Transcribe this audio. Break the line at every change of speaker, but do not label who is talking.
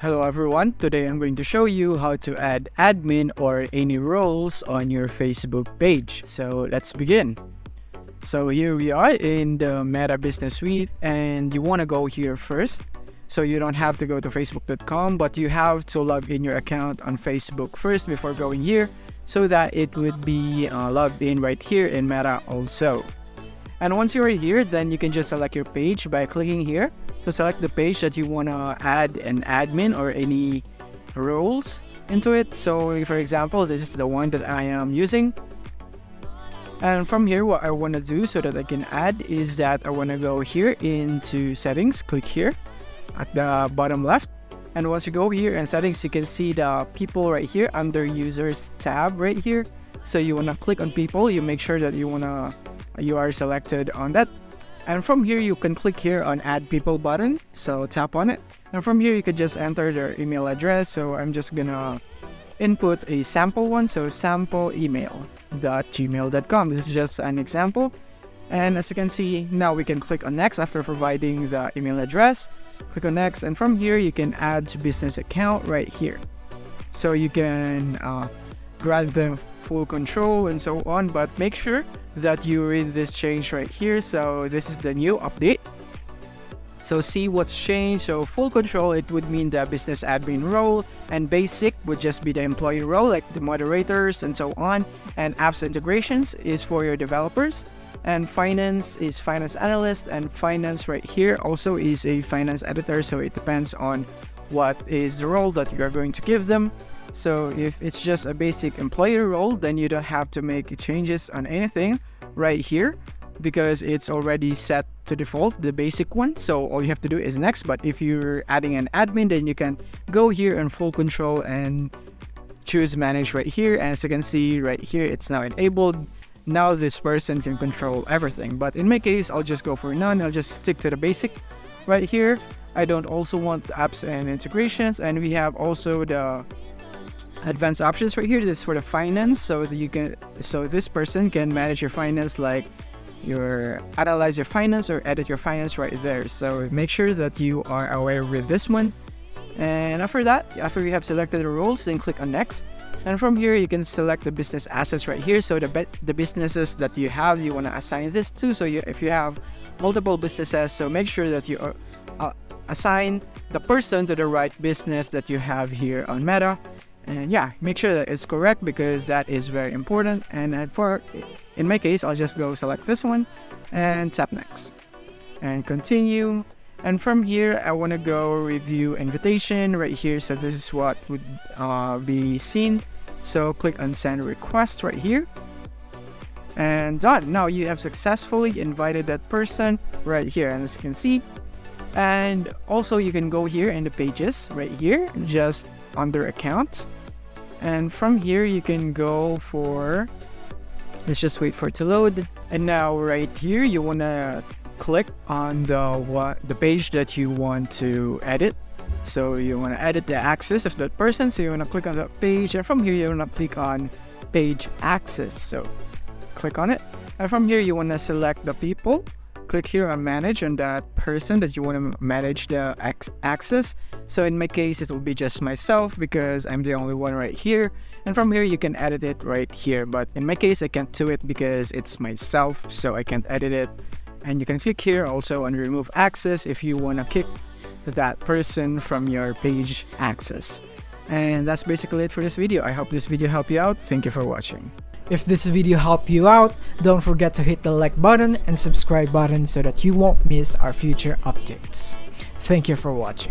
Hello everyone, today I'm going to show you how to add admin or any roles on your Facebook page. So let's begin. So here we are in the Meta Business Suite, and you want to go here first. So you don't have to go to facebook.com, but you have to log in your account on Facebook first before going here, so that it would be logged in right here in Meta also. And once you're here, then you can just select your page by clicking here. So select the page that you want to add an admin or any roles into it. So for example, this is the one that I am using. And from here, what I want to do so that I can add is that I want to go here into settings, click here at the bottom left. And once you go here in settings, you can see the people right here under users tab right here. So you want to click on people, you make sure that you are selected on that. And from here, you can click here on add people button. So tap on it. And from here, you could just enter their email address. So I'm just gonna input a sample one. So sampleemail.gmail.com. This is just an example. And as you can see, now we can click on next after providing the email address. Click on next. And from here, you can add to business account right here. So you can grant them full control and so on, but make sure that you read this change right here. So this is the new update. So see what's changed. So full control, it would mean the business admin role, and basic would just be the employee role, like the moderators and so on. And apps integrations is for your developers, and finance is finance analyst, and finance right here also is a finance editor. So it depends on what is the role that you are going to give them. So if it's just a basic employee role, then you don't have to make changes on anything right here because it's already set to default, the basic one. So all you have to do is next. But if you're adding an admin, then you can go here in full control and choose manage right here. And as you can see right here, it's now enabled. Now this person can control everything. But in my case, I'll just go for none. I'll just stick to the basic right here. I don't also want apps and integrations. And we have also the advanced options right here. This is for the finance, so that this person can manage your finance, like analyze your finance or edit your finance right there. So make sure that you are aware with this one. And after that, after you have selected the roles, then click on next. And from here, you can select the business assets right here. So the businesses that you have, you want to assign this to. So if you have multiple businesses, so make sure that you assign the person to the right business that you have here on Meta. And yeah, make sure that it's correct because that is very important. And in my case, I'll just go select this one and tap next and continue. And from here, I want to go review invitation right here. So this is what would be seen. So click on send request right here and done. Now you have successfully invited that person right here. And as you can see, and also you can go here in the pages right here, just under accounts, and from here you can go for, let's just wait for it to load. And now right here you want to click on the page that you want to edit. So you want to edit the access of that person, so you want to click on that page, and from here you want to click on page access. So click on it, and from here you want to select the people. Click here on manage on that person that you want to manage the access. So in my case, it will be just myself because I'm the only one right here. And from here, you can edit it right here. But in my case, I can't do it because it's myself, so I can't edit it. And you can click here also on remove access if you want to kick that person from your page access. And that's basically it for this video. I hope this video helped you out. Thank you for watching.
If this video helped you out, don't forget to hit the like button and subscribe button so that you won't miss our future updates. Thank you for watching.